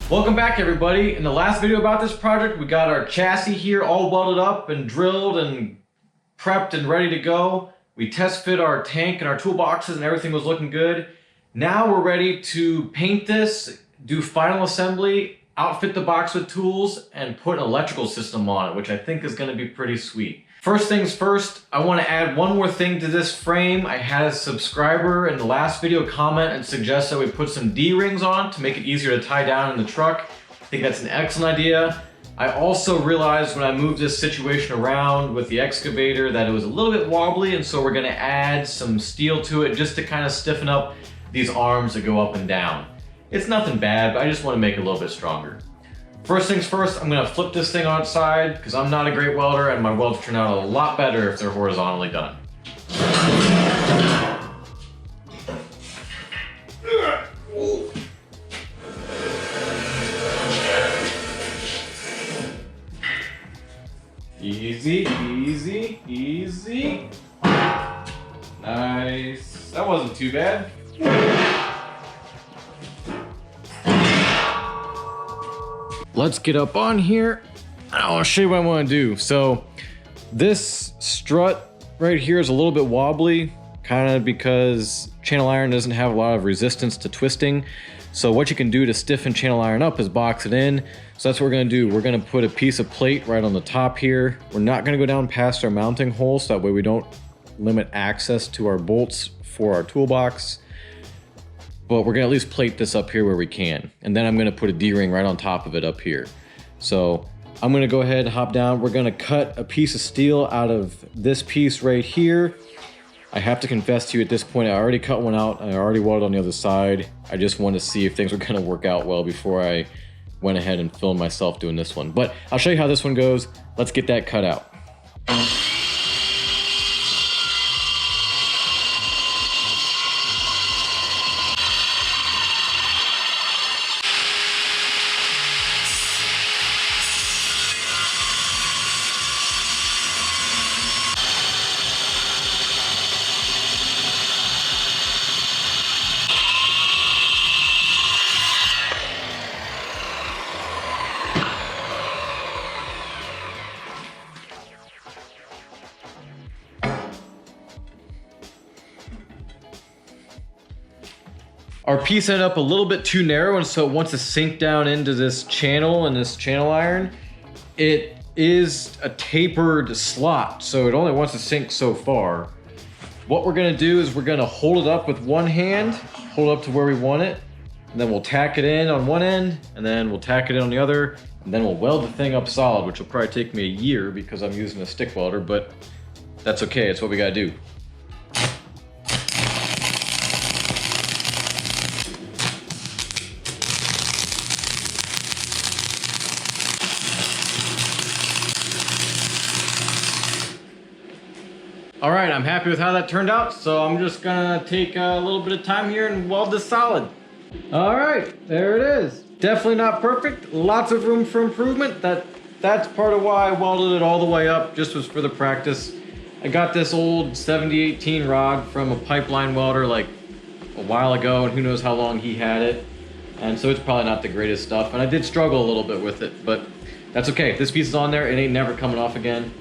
Welcome back, everybody. In the last video about this project, we got our chassis here all welded up and drilled and prepped and ready to go. We test fit our tank and our toolboxes and everything was looking good. Now we're ready to paint this, do final assembly, outfit the box with tools, and put an electrical system on it, which I think is going to be pretty sweet. First things first, I want to add one more thing to this frame. I had a subscriber in the last video comment and suggest that we put some D-rings on it to make it easier to tie down in the truck. I think that's an excellent idea. I also realized when I moved this situation around with the excavator that it was a little bit wobbly, and so we're going to add some steel to it just to kind of stiffen up these arms that go up and down. It's nothing bad, but I just want to make it a little bit stronger. First things first, I'm going to flip this thing on its side because I'm not a great welder and my welds turn out a lot better if they're horizontally done. Easy, easy, easy. Nice. That wasn't too bad. Let's get up on here. I'll show you what I want to do. So this strut right here is a little bit wobbly, kind of because channel iron doesn't have a lot of resistance to twisting. So what you can do to stiffen channel iron up is box it in. So that's what we're going to do. We're going to put a piece of plate right on the top here. We're not going to go down past our mounting hole, so that way we don't limit access to our bolts for our toolbox. But we're going to at least plate this up here where we can. And then I'm going to put a D-ring right on top of it up here. So I'm going to go ahead and hop down. We're going to cut a piece of steel out of this piece right here. I have to confess to you at this point, I already cut one out. I already welded on the other side. I just wanted to see if things were going to work out well before I went ahead and filmed myself doing this one. But I'll show you how this one goes. Let's get that cut out. Our piece ended up a little bit too narrow, and so it wants to sink down into this channel and this channel iron. It is a tapered slot, so it only wants to sink so far. What we're gonna do is we're gonna hold it up with one hand, hold it up to where we want it, and then we'll tack it in on one end, and then we'll tack it in on the other, and then we'll weld the thing up solid, which will probably take me a year because I'm using a stick welder, but that's okay, it's what we gotta do. All right, I'm happy with how that turned out, so I'm just gonna take a little bit of time here and weld this solid. All right, there it is. Definitely not perfect, lots of room for improvement. That's part of why I welded it all the way up, just was for the practice. I got this old 7018 rod from a pipeline welder like a while ago, and who knows how long he had it. And so it's probably not the greatest stuff, and I did struggle a little bit with it, but that's okay. This piece is on there, it ain't never coming off again.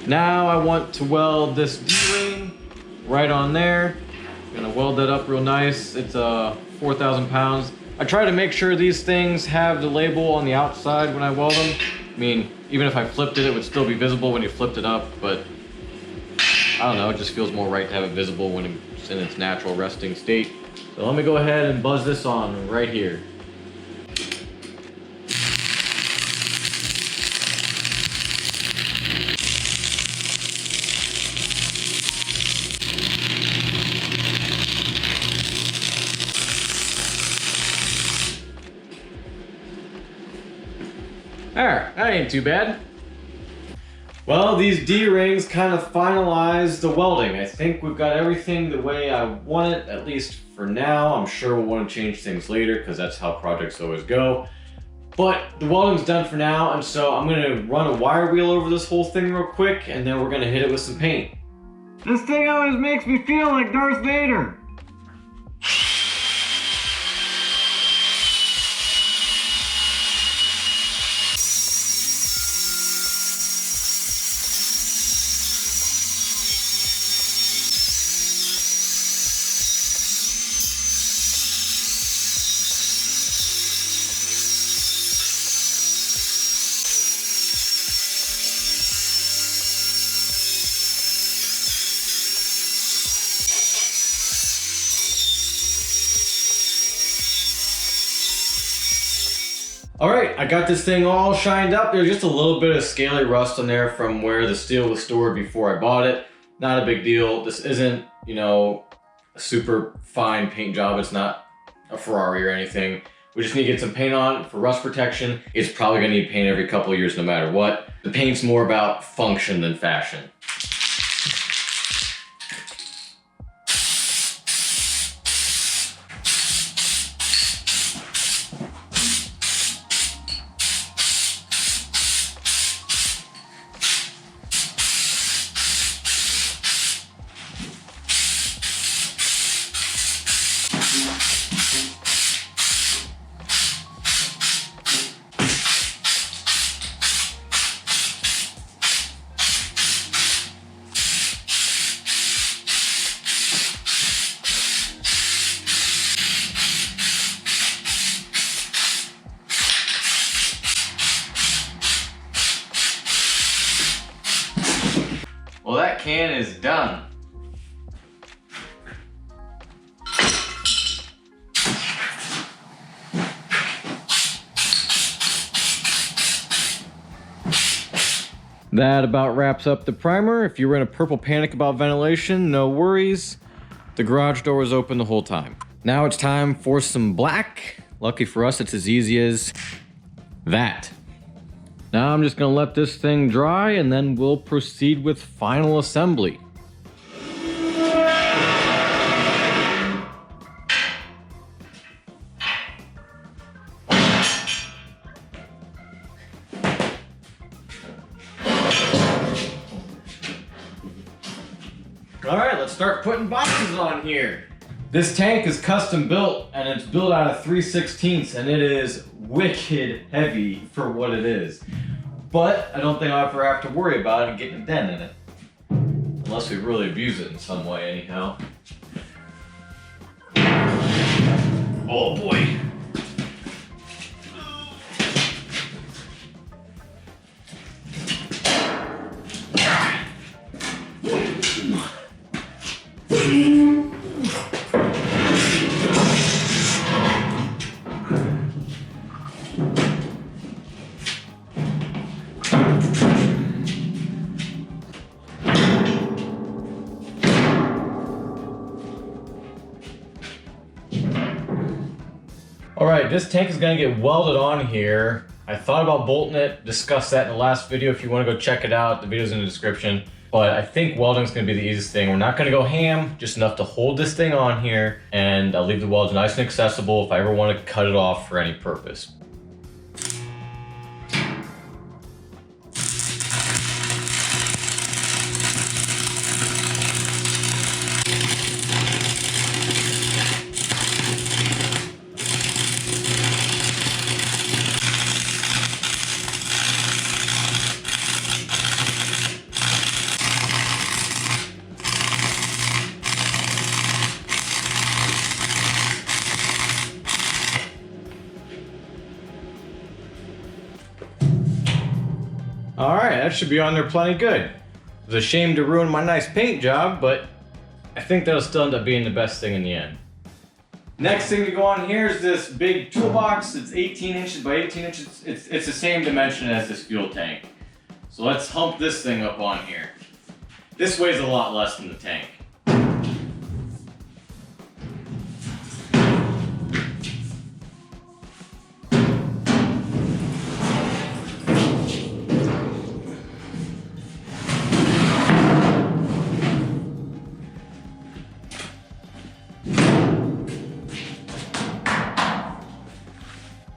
Now I want to weld this D-ring right on there. I'm gonna weld that up real nice. It's 4,000 pounds. I try to make sure these things have the label on the outside when I weld them. I mean, even if I flipped it, it would still be visible when you flipped it up, but I don't know, it just feels more right to have it visible when it's in its natural resting state. So let me go ahead and buzz this on right here. Alright, that ain't too bad. Well, these D-rings kind of finalize the welding. I think we've got everything the way I want it, at least for now. I'm sure we'll want to change things later because that's how projects always go. But the welding's done for now, and so I'm gonna run a wire wheel over this whole thing real quick, and then we're gonna hit it with some paint. This thing always makes me feel like Darth Vader. All right, I got this thing all shined up. There's just a little bit of scaly rust on there from where the steel was stored before I bought it. Not a big deal. This isn't, you know, a super fine paint job. It's not a Ferrari or anything. We just need to get some paint on for rust protection. It's probably gonna need paint every couple of years no matter what. The paint's more about function than fashion. Well, that can is done. That about wraps up the primer. If you were in a purple panic about ventilation, no worries. The garage door was open the whole time. Now it's time for some black. Lucky for us, it's as easy as that. Now I'm just gonna let this thing dry and then we'll proceed with final assembly. All right, let's start putting boxes on here. This tank is custom built and it's built out of 3/16 and it is wicked heavy for what it is. But I don't think I'll ever have to worry about it getting a dent in it. Unless we really abuse it in some way anyhow. Oh boy. All right, this tank is gonna get welded on here. I thought about bolting it, discussed that in the last video. If you wanna go check it out, the video's in the description. But I think welding's gonna be the easiest thing. We're not gonna go ham, just enough to hold this thing on here, and I'll leave the welds nice and accessible if I ever wanna cut it off for any purpose. All right, that should be on there plenty good. It was a shame to ruin my nice paint job, but I think that'll still end up being the best thing in the end. Next thing to go on here is this big toolbox. It's 18 inches by 18 inches. It's the same dimension as this fuel tank. So let's hump this thing up on here. This weighs a lot less than the tank.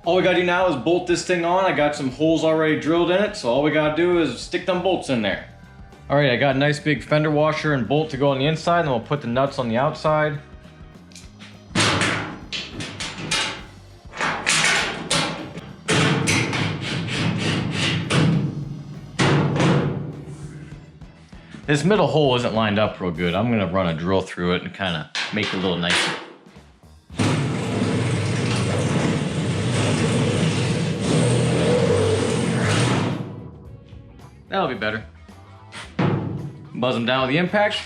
All we gotta do now is bolt this thing on. I got some holes already drilled in it, so all we gotta do is stick them bolts in there. All right, I got a nice big fender washer and bolt to go on the inside, and then we'll put the nuts on the outside. This middle hole isn't lined up real good. I'm gonna run a drill through it and kind of make it a little nicer. That'll be better. Buzz them down with the impact.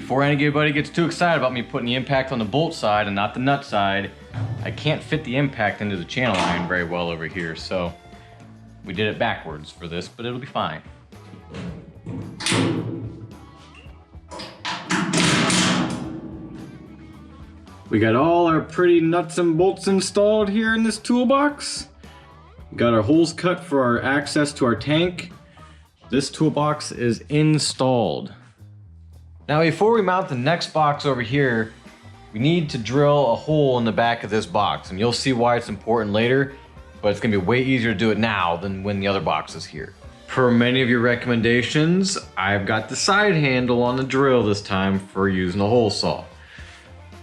before anybody gets too excited about me putting the impact on the bolt side and not the nut side, I can't fit the impact into the channel iron very well over here, so we did it backwards for this, but it'll be fine. We got all our pretty nuts and bolts installed here in this toolbox. We got our holes cut for our access to our tank. This toolbox is installed. Now before we mount the next box over here, we need to drill a hole in the back of this box, and you'll see why it's important later, but it's gonna be way easier to do it now than when the other box is here. Per many of your recommendations, I've got the side handle on the drill this time for using a hole saw.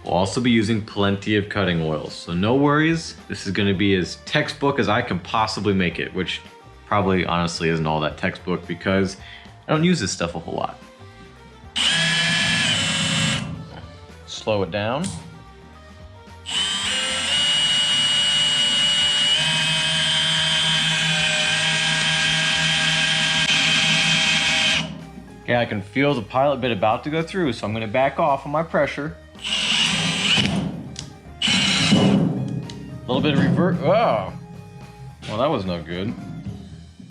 We'll also be using plenty of cutting oil, so no worries. This is gonna be as textbook as I can possibly make it, which probably honestly isn't all that textbook because I don't use this stuff a whole lot. Slow it down. Okay, I can feel the pilot bit about to go through, so I'm gonna back off on my pressure. A little bit of reverse, oh, well that was no good. A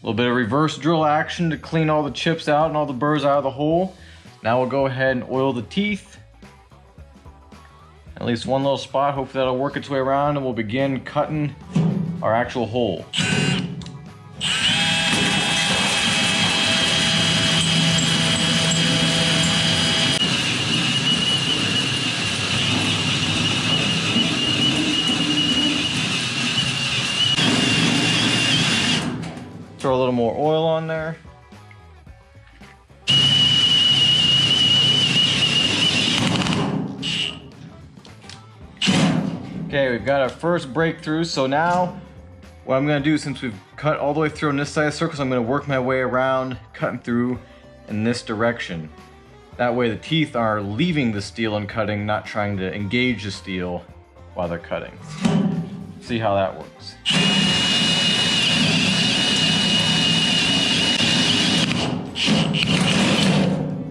little bit of reverse drill action to clean all the chips out and all the burrs out of the hole. Now we'll go ahead and oil the teeth. At least one little spot, hopefully that'll work its way around, and we'll begin cutting our actual hole. Throw a little more oil on there. Okay, we've got our first breakthrough. So now what I'm gonna do, since we've cut all the way through on this side of circles, I'm gonna work my way around, cutting through in this direction. That way the teeth are leaving the steel and cutting, not trying to engage the steel while they're cutting. See how that works.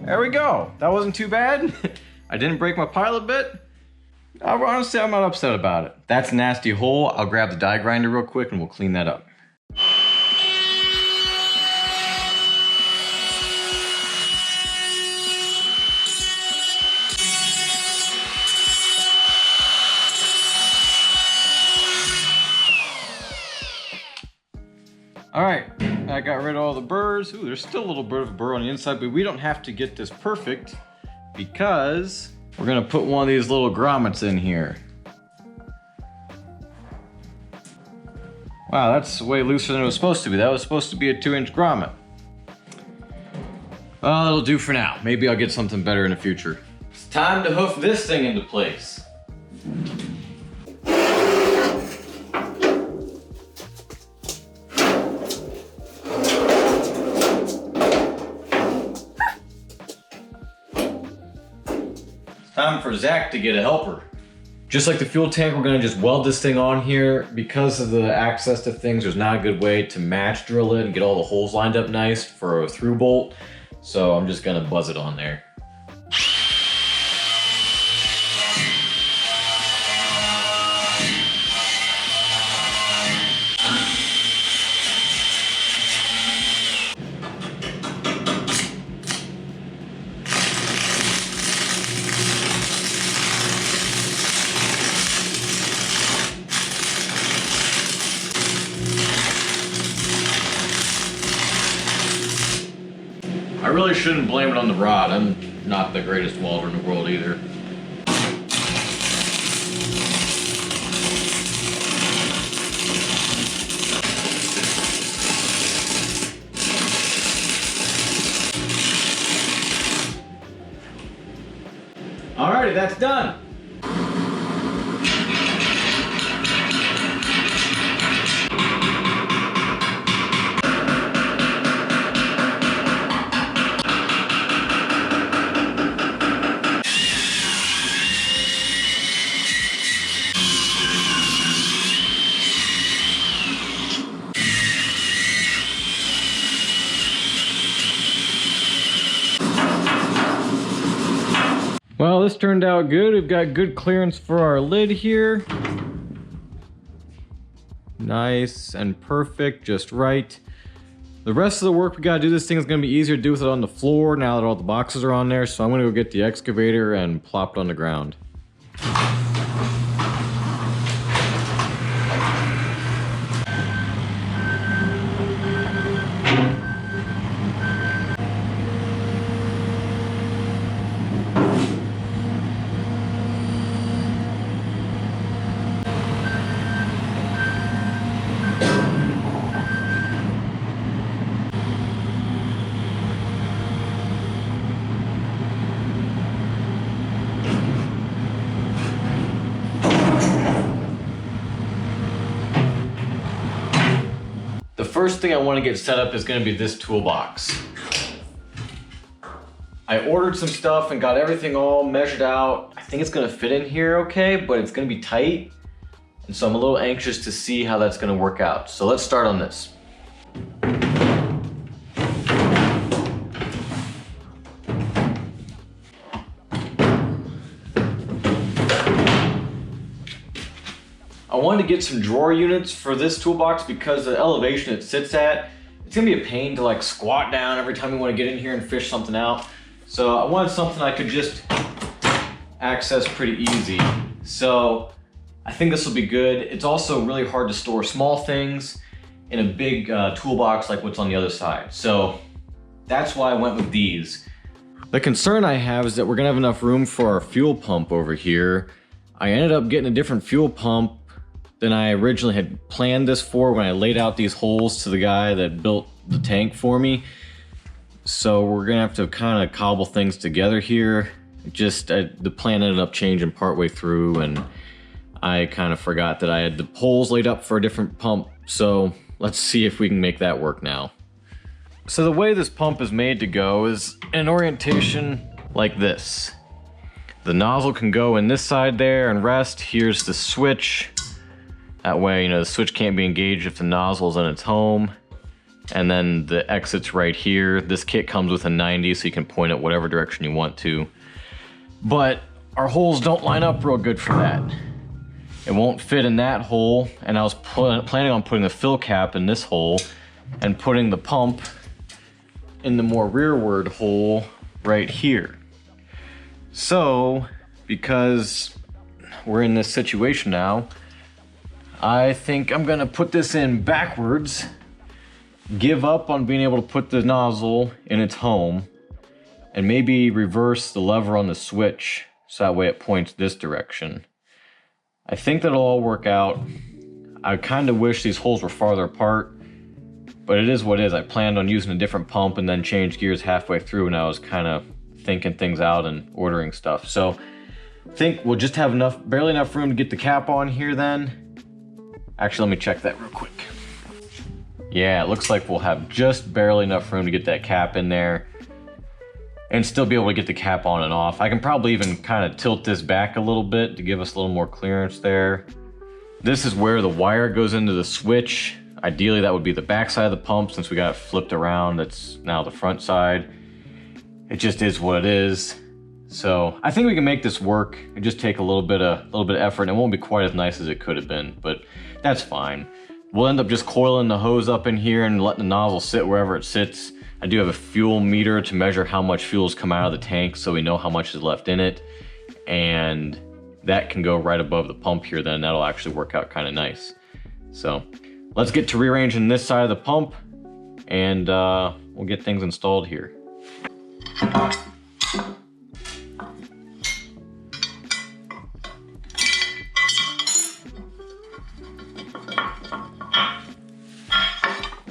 There we go. That wasn't too bad. I didn't break my pilot bit. Honestly, I'm not upset about it. That's a nasty hole. I'll grab the die grinder real quick and we'll clean that up. All right, I got rid of all the burrs. Ooh, there's still a little bit of a burr on the inside, but we don't have to get this perfect because we're gonna put one of these little grommets in here. Wow, that's way looser than it was supposed to be. That was supposed to be a 2-inch grommet. Well, it'll do for now. Maybe I'll get something better in the future. It's time to hoof this thing into place. Time for Zach to get a helper. Just like the fuel tank, we're gonna just weld this thing on here. Because of the access to things, there's not a good way to match drill it and get all the holes lined up nice for a through bolt. So I'm just gonna buzz it on there. I really shouldn't blame it on the rod. I'm not the greatest welder in the world either. Alrighty, that's done. Well, this turned out good. We've got good clearance for our lid here. Nice and perfect, just right. The rest of the work we gotta do, this thing is gonna be easier to do with it on the floor now that all the boxes are on there. So I'm gonna go get the excavator and plop it on the ground. The first thing I want to get set up is going to be this toolbox. I ordered some stuff and got everything all measured out. I think it's going to fit in here okay, but it's going to be tight. And so I'm a little anxious to see how that's going to work out. So let's start on this. I wanted to get some drawer units for this toolbox because the elevation it sits at, it's gonna be a pain to like squat down every time you want to get in here and fish something out. So I wanted something I could just access pretty easy. So I think this will be good. It's also really hard to store small things in a big toolbox like what's on the other side. So that's why I went with these. The concern I have is that we're gonna have enough room for our fuel pump over here. I ended up getting a different fuel pump than I originally had planned this for when I laid out these holes to the guy that built the tank for me. So we're gonna have to kind of cobble things together here. The plan ended up changing partway through and I kind of forgot that I had the holes laid up for a different pump. So let's see if we can make that work now. So the way this pump is made to go is an orientation like this. The nozzle can go in this side there and rest. Here's the switch. That way, you know, the switch can't be engaged if the nozzle's in its home. And then the exit's right here. This kit comes with a 90, so you can point it whatever direction you want to. But our holes don't line up real good for that. It won't fit in that hole, and I was planning on putting the fill cap in this hole and putting the pump in the more rearward hole right here. So, because we're in this situation now, I think I'm gonna put this in backwards, give up on being able to put the nozzle in its home, and maybe reverse the lever on the switch so that way it points this direction. I think that'll all work out. I kind of wish these holes were farther apart, but it is what it is. I planned on using a different pump and then changed gears halfway through, and I was kind of thinking things out and ordering stuff. So I think we'll just have barely enough room to get the cap on here then. Actually, let me check that real quick. Yeah, it looks like we'll have just barely enough room to get that cap in there and still be able to get the cap on and off. I can probably even kind of tilt this back a little bit to give us a little more clearance there. This is where the wire goes into the switch. Ideally, that would be the back side of the pump. Since we got it flipped around, that's now the front side. It just is what it is. So I think we can make this work. It just take a little bit of effort, and it won't be quite as nice as it could have been, but that's fine. We'll end up just coiling the hose up in here and letting the nozzle sit wherever it sits. I do have a fuel meter to measure how much fuel has come out of the tank so we know how much is left in it. And that can go right above the pump here then. That'll actually work out kind of nice. So let's get to rearranging this side of the pump and we'll get things installed here.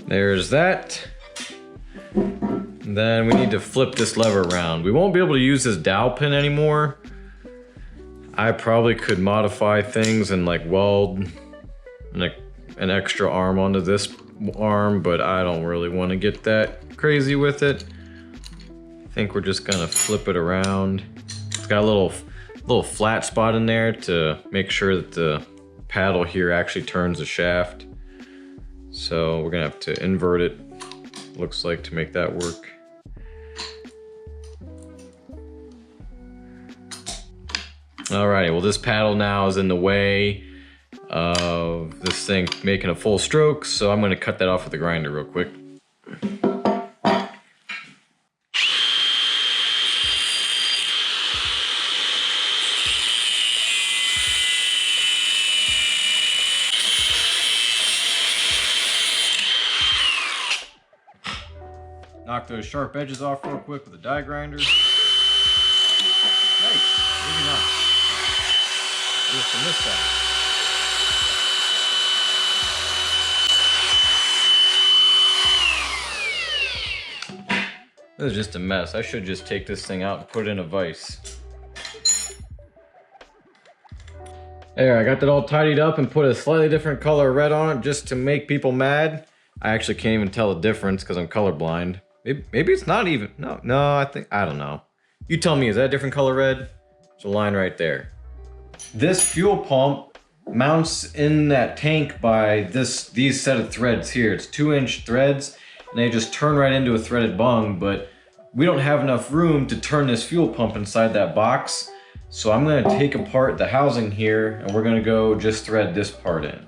There's that. Then we need to flip this lever around. We won't be able to use this dowel pin anymore. I probably could modify things and like weld an extra arm onto this arm, but I don't really want to get that crazy with it. I think we're just gonna flip it around. It's got a little flat spot in there to make sure that the paddle here actually turns the shaft. So we're gonna have to invert it, looks like, to make that work. Alrighty, well this paddle now is in the way of this thing making a full stroke, so I'm gonna cut that off with the grinder real quick. Knock those sharp edges off real quick with a die grinder. Nice, really nice. Just from this side. This is just a mess. I should just take this thing out and put it in a vise. There, I got that all tidied up and put a slightly different color red on it just to make people mad. I actually can't even tell the difference because I'm colorblind. Maybe it's not even, no, I don't know. You tell me, is that a different color red? There's a line right there. This fuel pump mounts in that tank by these set of threads here. It's 2-inch threads, and they just turn right into a threaded bung, but we don't have enough room to turn this fuel pump inside that box. So I'm gonna take apart the housing here, and we're gonna go just thread this part in.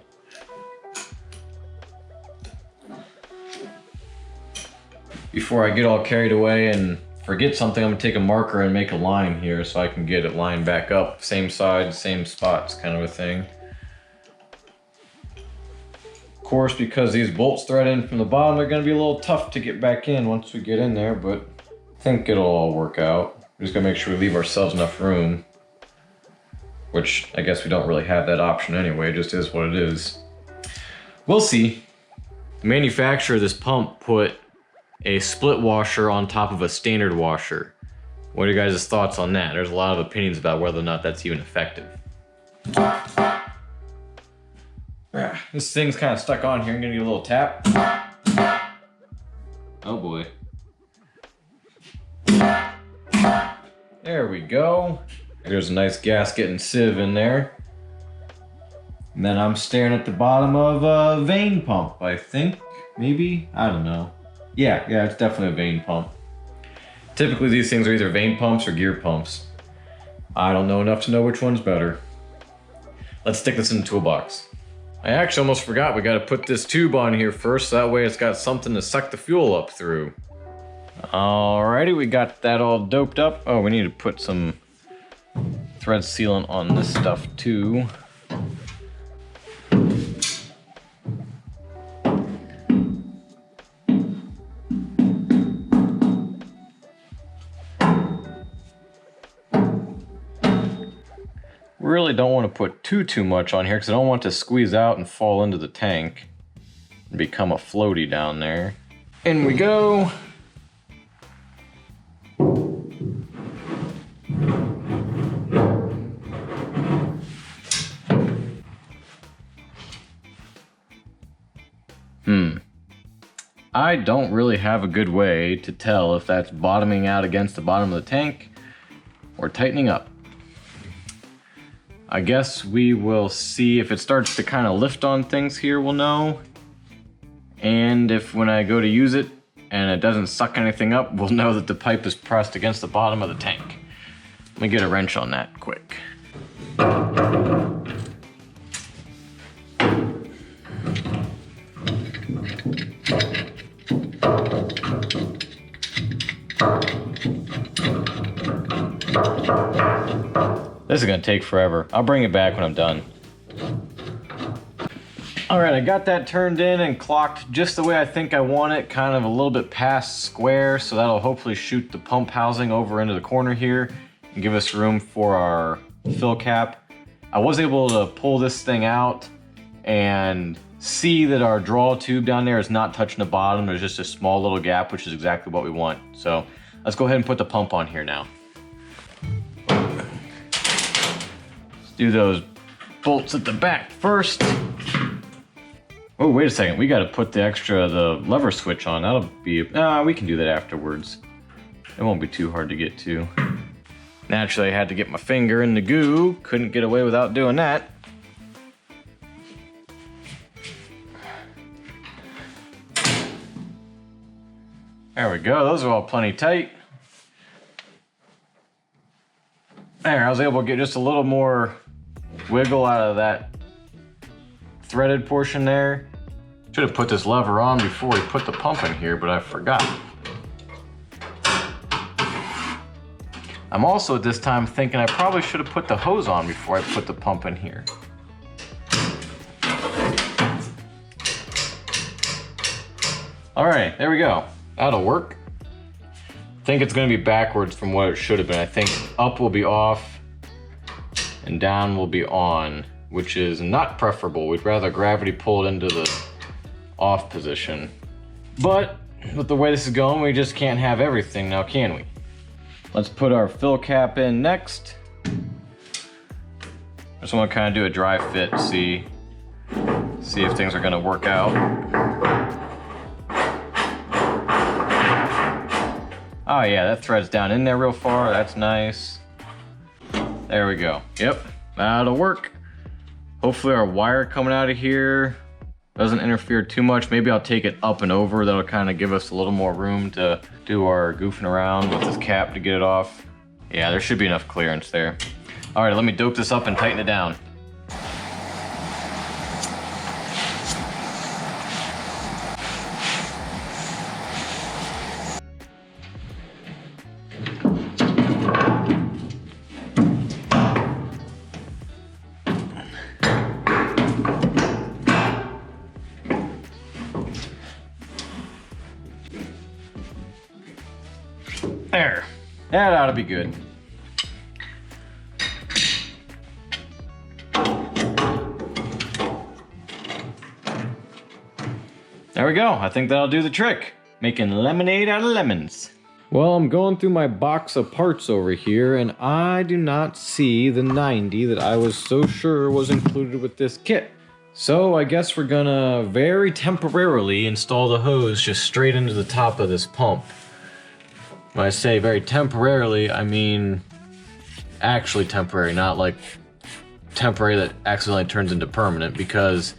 Before I get all carried away and forget something, I'm gonna take a marker and make a line here so I can get it lined back up. Same sides, same spots, kind of a thing. Of course, because these bolts thread in from the bottom, they're gonna be a little tough to get back in once we get in there, but I think it'll all work out. We're just gonna make sure we leave ourselves enough room, which I guess we don't really have that option anyway, it just is what it is. We'll see. The manufacturer of this pump put a split washer on top of a standard washer. What are your guys' thoughts on that? There's a lot of opinions about whether or not that's even effective. This thing's kind of stuck on here. I'm gonna get a little tap. Oh boy. There we go. There's a nice gasket and sieve in there. And then I'm staring at the bottom of a vane pump, I think. Maybe? I don't know. Yeah, it's definitely a vane pump. Typically these things are either vane pumps or gear pumps. I don't know enough to know which one's better. Let's stick this in the toolbox. I actually almost forgot we gotta put this tube on here first, so that way it's got something to suck the fuel up through. Alrighty, we got that all doped up. Oh, we need to put some thread sealant on this stuff too. Really don't want to put too much on here because I don't want it to squeeze out and fall into the tank and become a floaty down there. In we go. I don't really have a good way to tell if that's bottoming out against the bottom of the tank or tightening up. I guess we will see if it starts to kind of lift on things here, we'll know. And if when I go to use it and it doesn't suck anything up, we'll know that the pipe is pressed against the bottom of the tank. Let me get a wrench on that quick. This is gonna take forever. I'll bring it back when I'm done. All right, I got that turned in and clocked just the way I think I want it, kind of a little bit past square, so that'll hopefully shoot the pump housing over into the corner here and give us room for our fill cap. I was able to pull this thing out and see that our draw tube down there is not touching the bottom. There's just a small little gap, which is exactly what we want. So let's go ahead and put the pump on here now. Do those bolts at the back first. Oh, wait a second. We got to put the lever switch on. That'll be, we can do that afterwards. It won't be too hard to get to. Naturally, I had to get my finger in the goo. Couldn't get away without doing that. There we go. Those are all plenty tight. There, I was able to get just a little more wiggle out of that threaded portion there. Should have put this lever on before we put the pump in here, but I forgot. I'm also at this time thinking I probably should have put the hose on before I put the pump in here. All right, there we go. That'll work. I think it's gonna be backwards from what it should have been. I think up will be off and down will be on, which is not preferable. We'd rather gravity pull it into the off position. But with the way this is going, we just can't have everything now, can we? Let's put our fill cap in next. I just want to kind of do a dry fit, see if things are going to work out. Oh yeah, that thread's down in there real far. That's nice. There we go. Yep, that'll work. Hopefully our wire coming out of here doesn't interfere too much. Maybe I'll take it up and over. That'll kind of give us a little more room to do our goofing around with this cap to get it off. Yeah, there should be enough clearance there. All right, let me dope this up and tighten it down. There, that ought to be good. There we go, I think that'll do the trick. Making lemonade out of lemons. Well, I'm going through my box of parts over here and I do not see the 90 that I was so sure was included with this kit. So I guess we're gonna very temporarily install the hose just straight into the top of this pump. When I say very temporarily, I mean actually temporary, not like temporary that accidentally turns into permanent, because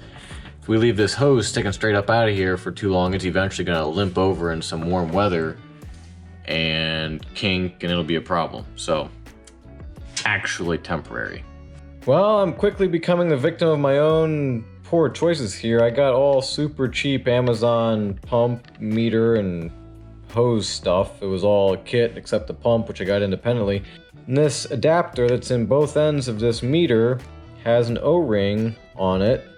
if we leave this hose sticking straight up out of here for too long, it's eventually gonna limp over in some warm weather and kink, and it'll be a problem. So, actually temporary. Well, I'm quickly becoming the victim of my own poor choices here. I got all super cheap Amazon pump, meter, and hose stuff. It was all a kit except the pump, which I got independently. And this adapter that's in both ends of this meter has an O-ring on it,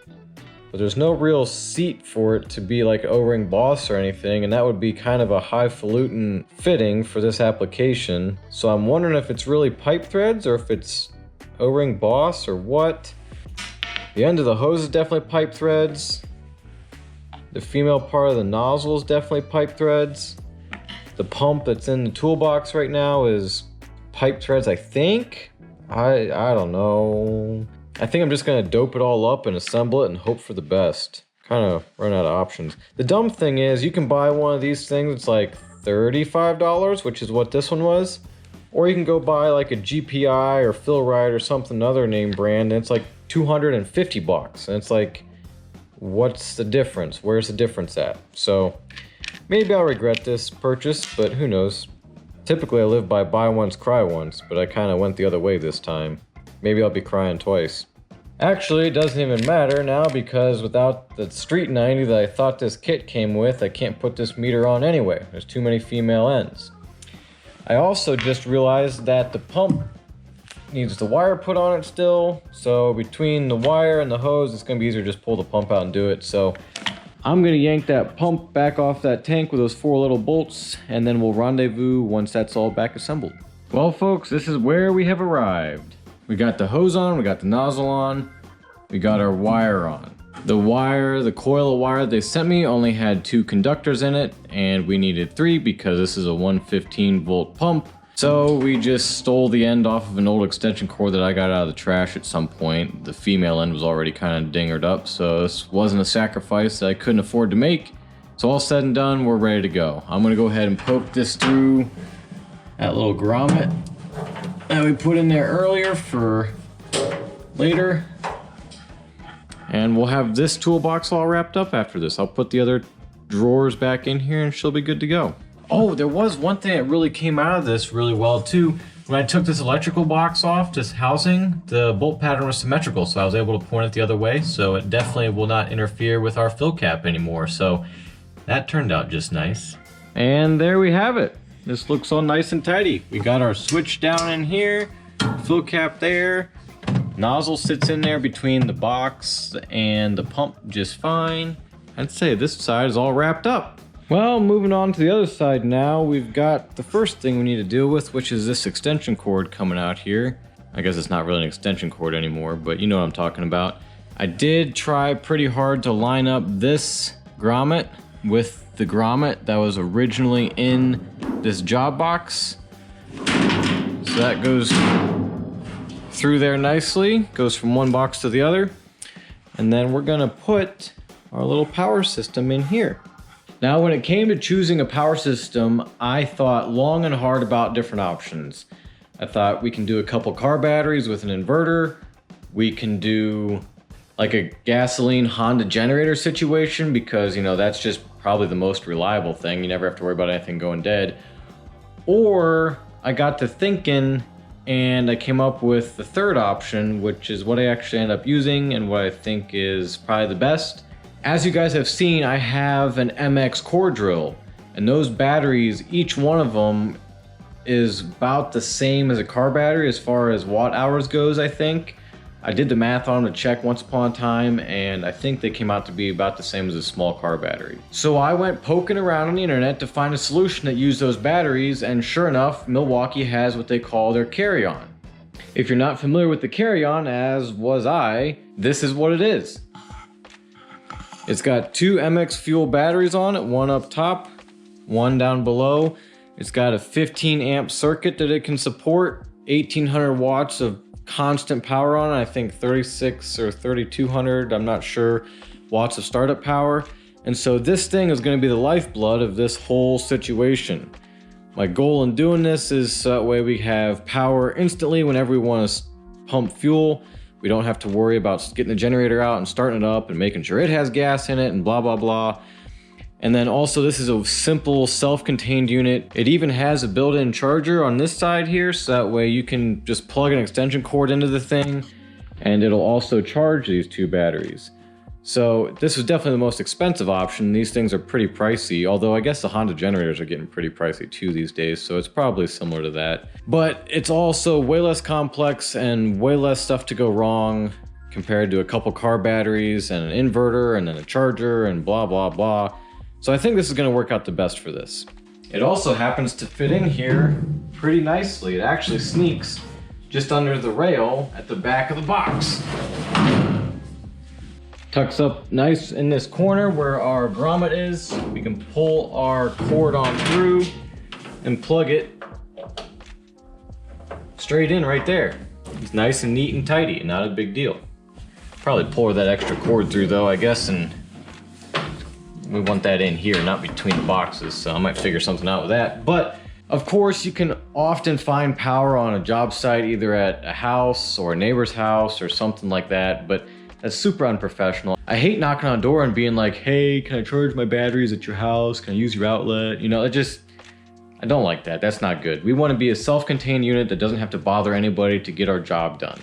but there's no real seat for it to be like O-ring boss or anything, and that would be kind of a highfalutin fitting for this application. So I'm wondering if it's really pipe threads or if it's O-ring boss or what. The end of the hose is definitely pipe threads. The female part of the nozzle is definitely pipe threads. The pump that's in the toolbox right now is pipe threads, I think. I don't know. I think I'm just gonna dope it all up and assemble it and hope for the best. Kind of run out of options. The dumb thing is you can buy one of these things, it's like $35, which is what this one was. Or you can go buy like a GPI or Fill-Rite or something other name brand, and it's like 250 bucks. And it's like, what's the difference? Where's the difference at? So maybe I'll regret this purchase, but who knows. Typically I live by buy once, cry once, but I kind of went the other way this time. Maybe I'll be crying twice. Actually, it doesn't even matter now because without the Street 90 that I thought this kit came with, I can't put this meter on anyway. There's too many female ends. I also just realized that the pump needs the wire put on it still, so between the wire and the hose, it's gonna be easier to just pull the pump out and do it. So I'm gonna yank that pump back off that tank with those 4 little bolts, and then we'll rendezvous once that's all back assembled. Well folks, this is where we have arrived. We got the hose on, we got the nozzle on, we got our wire on. The coil of wire they sent me only had 2 conductors in it, and we needed 3 because this is a 115 volt pump. So we just stole the end off of an old extension cord that I got out of the trash at some point. The female end was already kind of dingered up, so this wasn't a sacrifice that I couldn't afford to make. So all said and done, we're ready to go. I'm gonna go ahead and poke this through that little grommet that we put in there earlier for later. And we'll have this toolbox all wrapped up after this. I'll put the other drawers back in here and she'll be good to go. Oh, there was one thing that really came out of this really well too. When I took this electrical box off, this housing, the bolt pattern was symmetrical, so I was able to point it the other way, so it definitely will not interfere with our fill cap anymore. So that turned out just nice. And there we have it. This looks all nice and tidy. We got our switch down in here, fill cap there. Nozzle sits in there between the box and the pump just fine. I'd say this side is all wrapped up. Well, moving on to the other side now, we've got the first thing we need to deal with, which is this extension cord coming out here. I guess it's not really an extension cord anymore, but you know what I'm talking about. I did try pretty hard to line up this grommet with the grommet that was originally in this job box. So that goes through there nicely, goes from one box to the other. And then we're gonna put our little power system in here. Now, when it came to choosing a power system, I thought long and hard about different options. I thought we can do a couple car batteries with an inverter. We can do like a gasoline Honda generator situation because, you know, that's just probably the most reliable thing. You never have to worry about anything going dead. Or I got to thinking and I came up with the third option, which is what I actually end up using and what I think is probably the best. As you guys have seen, I have an MX core drill, and those batteries, each one of them is about the same as a car battery as far as watt hours goes, I think. I did the math on them to check once upon a time, and I think they came out to be about the same as a small car battery. So I went poking around on the internet to find a solution that used those batteries, and sure enough, Milwaukee has what they call their carry-on. If you're not familiar with the carry-on, as was I, this is what it is. It's got two MX Fuel batteries on it, one up top, one down below. It's got a 15 amp circuit that it can support, 1800 watts of constant power on it. I think 36 or 3200, I'm not sure, watts of startup power. And so this thing is going to be the lifeblood of this whole situation. My goal in doing this is so that way we have power instantly whenever we want to pump fuel. We don't have to worry about getting the generator out and starting it up and making sure it has gas in it and blah, blah, blah. And then also this is a simple self-contained unit. It even has a built-in charger on this side here, so that way you can just plug an extension cord into the thing and it'll also charge these two batteries. So this is definitely the most expensive option. These things are pretty pricey, although I guess the Honda generators are getting pretty pricey too these days, so it's probably similar to that. But it's also way less complex and way less stuff to go wrong compared to a couple car batteries and an inverter and then a charger and blah, blah, blah. So I think this is gonna work out the best for this. It also happens to fit in here pretty nicely. It actually sneaks just under the rail at the back of the box. Tucks up nice in this corner where our grommet is. We can pull our cord on through and plug it straight in right there. It's nice and neat and tidy, not a big deal. Probably pull that extra cord through though, I guess, and we want that in here, not between the boxes, so I might figure something out with that. But of course, you can often find power on a job site, either at a house or a neighbor's house or something like that, but that's super unprofessional. I hate knocking on a door and being like, hey, can I charge my batteries at your house? Can I use your outlet? You know, I don't like that. That's not good. We want to be a self-contained unit that doesn't have to bother anybody to get our job done.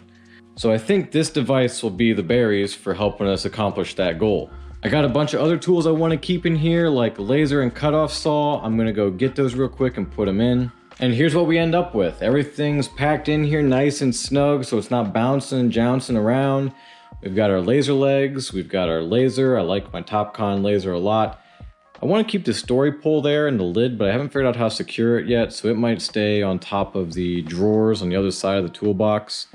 So I think this device will be the berries for helping us accomplish that goal. I got a bunch of other tools I want to keep in here, like a laser and cutoff saw. I'm gonna go get those real quick and put them in. And here's what we end up with. Everything's packed in here nice and snug, so it's not bouncing and jouncing around. We've got our laser legs, we've got our laser. I like my TopCon laser a lot. I want to keep the story pole there and the lid, but I haven't figured out how to secure it yet, so it might stay on top of the drawers on the other side of the toolbox.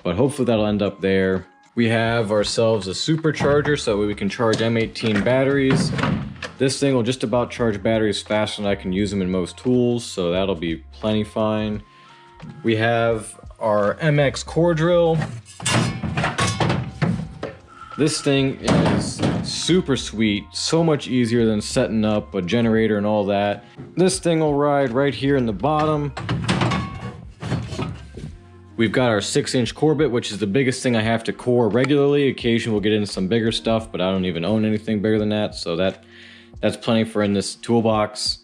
But hopefully that'll end up there. We have ourselves a supercharger so that way we can charge M18 batteries. This thing will just about charge batteries faster than I can use them in most tools, so that'll be plenty fine. We have our MX core drill. This thing is super sweet, so much easier than setting up a generator and all that. This thing will ride right here in the bottom. We've got our 6-inch core bit, which is the biggest thing I have to core regularly. Occasionally we'll get into some bigger stuff, but I don't even own anything bigger than that, so that's plenty for in this toolbox.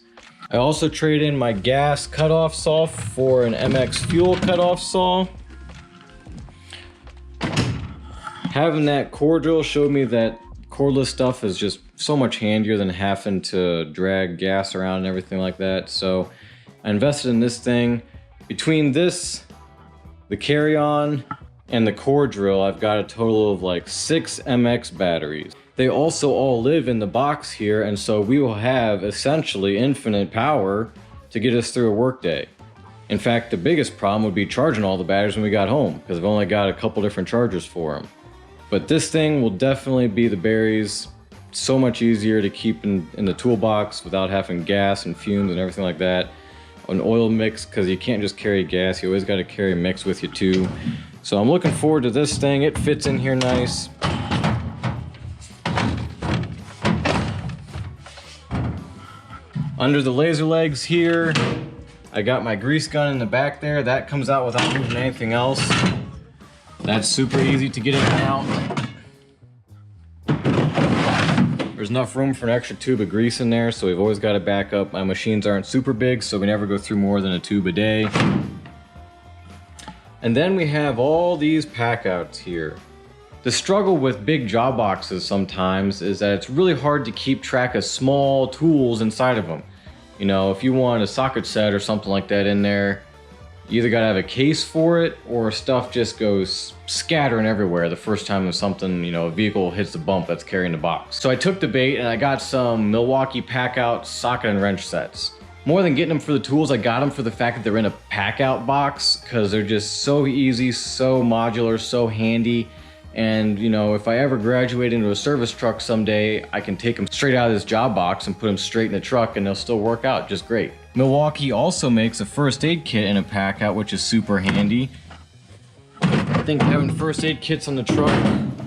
I also traded in my gas cutoff saw for an MX fuel cutoff saw. Having that core drill showed me that cordless stuff is just so much handier than having to drag gas around and everything like that. So I invested in this thing. Between this, the carry-on, and the core drill, I've got a total of like 6 MX batteries. They also all live in the box here, and so we will have essentially infinite power to get us through a workday. In fact, the biggest problem would be charging all the batteries when we got home, because I've only got a couple different chargers for them. But this thing will definitely be the berries so much easier to keep in the toolbox without having gas and fumes and everything like that. An oil mix, because you can't just carry gas, you always got to carry a mix with you too. So I'm looking forward to this thing. It fits in here nice. Under the laser legs here, I got my grease gun in the back there. That comes out without moving anything else. That's super easy to get in and out. There's enough room for an extra tube of grease in there, so we've always got a backup. My machines aren't super big, so we never go through more than a tube a day. And then we have all these pack outs here. The struggle with big job boxes sometimes is that it's really hard to keep track of small tools inside of them. You know, if you want a socket set or something like that in there, you either gotta have a case for it or stuff just goes scattering everywhere the first time something, you know, a vehicle hits the bump that's carrying the box. So I took the bait and I got some Milwaukee pack out socket and wrench sets. More than getting them for the tools, I got them for the fact that they're in a pack out box, because they're just so easy, so modular, so handy. And you know, if I ever graduate into a service truck someday, I can take them straight out of this job box and put them straight in the truck and they'll still work out just great. Milwaukee also makes a first aid kit in a pack out, which is super handy. I think having first aid kits on the truck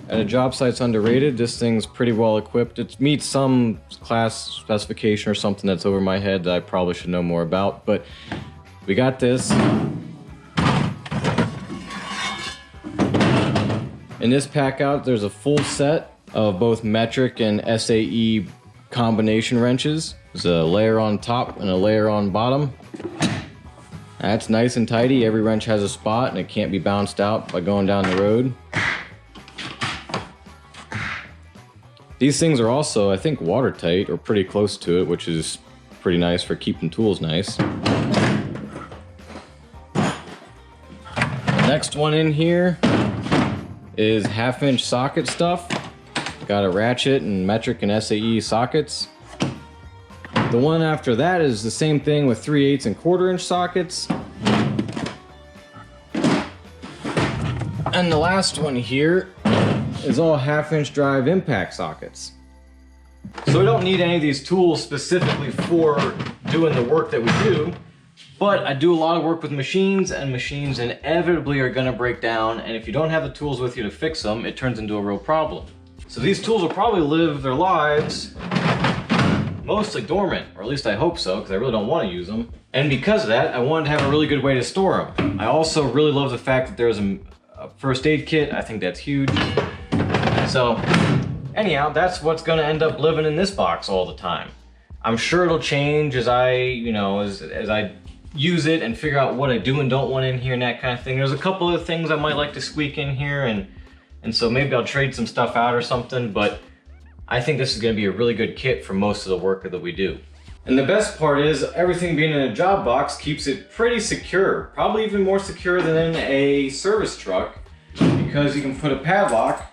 at a job site's underrated. This thing's pretty well equipped. It meets some class specification or something that's over my head that I probably should know more about, but we got this. In this pack out, there's a full set of both metric and SAE combination wrenches. There's a layer on top and a layer on bottom. That's nice and tidy. Every wrench has a spot and it can't be bounced out by going down the road. These things are also, I think, watertight or pretty close to it, which is pretty nice for keeping tools nice. The next one in here is 1/2-inch socket stuff. Got a ratchet and metric and SAE sockets. The one after that is the same thing with 3/8 and 1/4-inch sockets. And the last one here is all 1/2-inch drive impact sockets. So we don't need any of these tools specifically for doing the work that we do, but I do a lot of work with machines, and machines inevitably are gonna break down, and if you don't have the tools with you to fix them, it turns into a real problem. So these tools will probably live their lives mostly dormant, or at least I hope so, because I really don't want to use them. And because of that, I wanted to have a really good way to store them. I also really love the fact that there's a first aid kit. I think that's huge. So anyhow, that's what's going to end up living in this box all the time. I'm sure it'll change as I, you know, as I use it and figure out what I do and don't want in here and that kind of thing. There's a couple of things I might like to squeak in here, and so maybe I'll trade some stuff out or something, but I think this is going to be a really good kit for most of the work that we do. And the best part is everything being in a job box keeps it pretty secure, probably even more secure than in a service truck, because you can put a padlock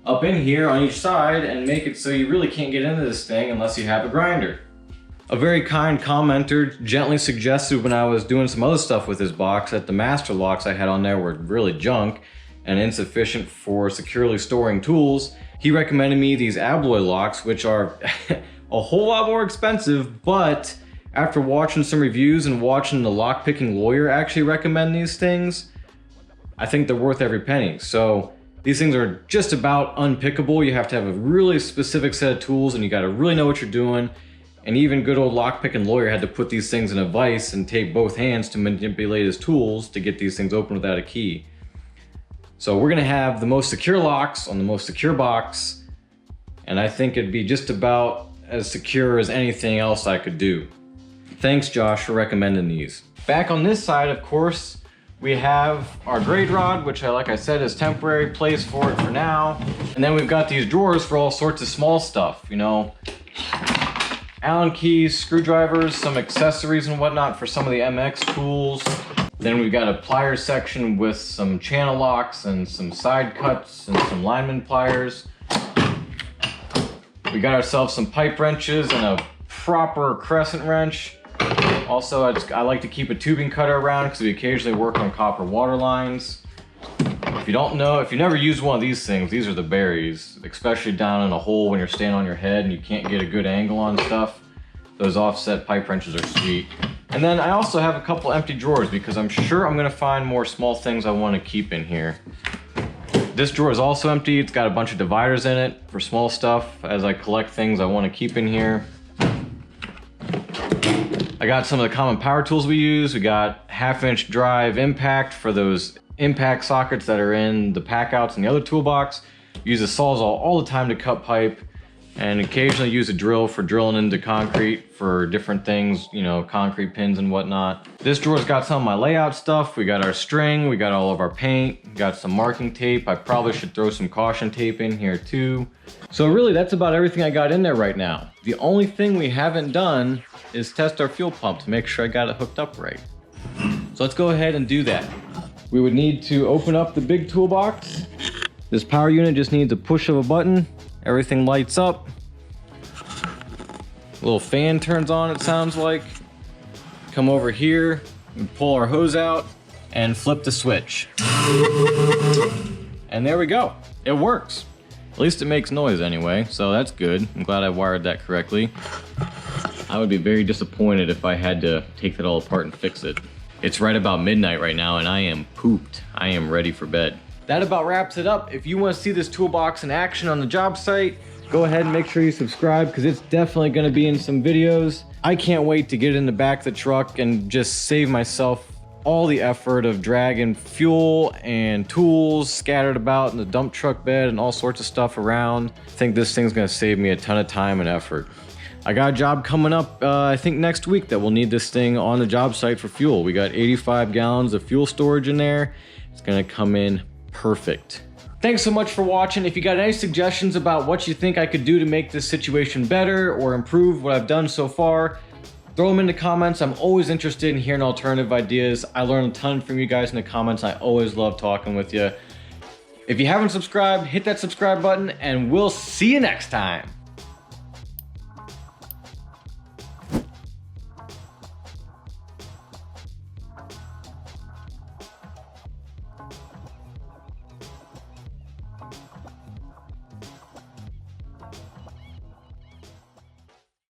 up in here on each side and make it so you really can't get into this thing unless you have a grinder. A very kind commenter gently suggested when I was doing some other stuff with this box that the master locks I had on there were really junk and insufficient for securely storing tools. He recommended me these alloy locks, which are a whole lot more expensive, but after watching some reviews and watching the lockpicking lawyer actually recommend these things, I think they're worth every penny. So these things are just about unpickable. You have to have a really specific set of tools and you gotta really know what you're doing. And even good old lockpicking lawyer had to put these things in a vise and tape both hands to manipulate his tools to get these things open without a key. So we're gonna have the most secure locks on the most secure box, and I think it'd be just about as secure as anything else I could do. Thanks, Josh, for recommending these. Back on this side, of course, we have our grade rod, which like I said, is temporary place for it for now. And then we've got these drawers for all sorts of small stuff, you know, Allen keys, screwdrivers, some accessories and whatnot for some of the MX tools. Then we've got a pliers section with some channel locks and some side cuts and some lineman pliers. We got ourselves some pipe wrenches and a proper crescent wrench. Also, I like to keep a tubing cutter around because we occasionally work on copper water lines. If you don't know, if you never used one of these things, these are the berries, especially down in a hole when you're standing on your head and you can't get a good angle on stuff. Those offset pipe wrenches are sweet. And then I also have a couple empty drawers because I'm sure I'm gonna find more small things I want to keep in here. This drawer is also empty. It's got a bunch of dividers in it for small stuff as I collect things I want to keep in here. I got some of the common power tools we use. We got 1/2-inch drive impact for those impact sockets that are in the pack outs in the other toolbox. Use a Sawzall all the time to cut pipe, and occasionally use a drill for drilling into concrete for different things, you know, concrete pins and whatnot. This drawer's got some of my layout stuff. We got our string, we got all of our paint, got some marking tape. I probably should throw some caution tape in here too. So really, that's about everything I got in there right now. The only thing we haven't done is test our fuel pump to make sure I got it hooked up right. So let's go ahead and do that. We would need to open up the big toolbox. This power unit just needs a push of a button. Everything lights up. A little fan turns on, it sounds like. Come over here, and pull our hose out, and flip the switch. And there we go. It works. At least it makes noise anyway, so that's good. I'm glad I wired that correctly. I would be very disappointed if I had to take that all apart and fix it. It's right about midnight right now and I am pooped. I am ready for bed. That about wraps it up. If you want to see this toolbox in action on the job site, go ahead and make sure you subscribe because it's definitely going to be in some videos. I can't wait to get in the back of the truck and just save myself all the effort of dragging fuel and tools scattered about in the dump truck bed and all sorts of stuff around. I think this thing's going to save me a ton of time and effort. I got a job coming up, I think next week, that we'll need this thing on the job site for fuel. We got 85 gallons of fuel storage in there. It's gonna come in perfect. Thanks so much for watching. If you got any suggestions about what you think I could do to make this situation better or improve what I've done so far, throw them in the comments. I'm always interested in hearing alternative ideas. I learn a ton from you guys in the comments. I always love talking with you. If you haven't subscribed, hit that subscribe button and we'll see you next time.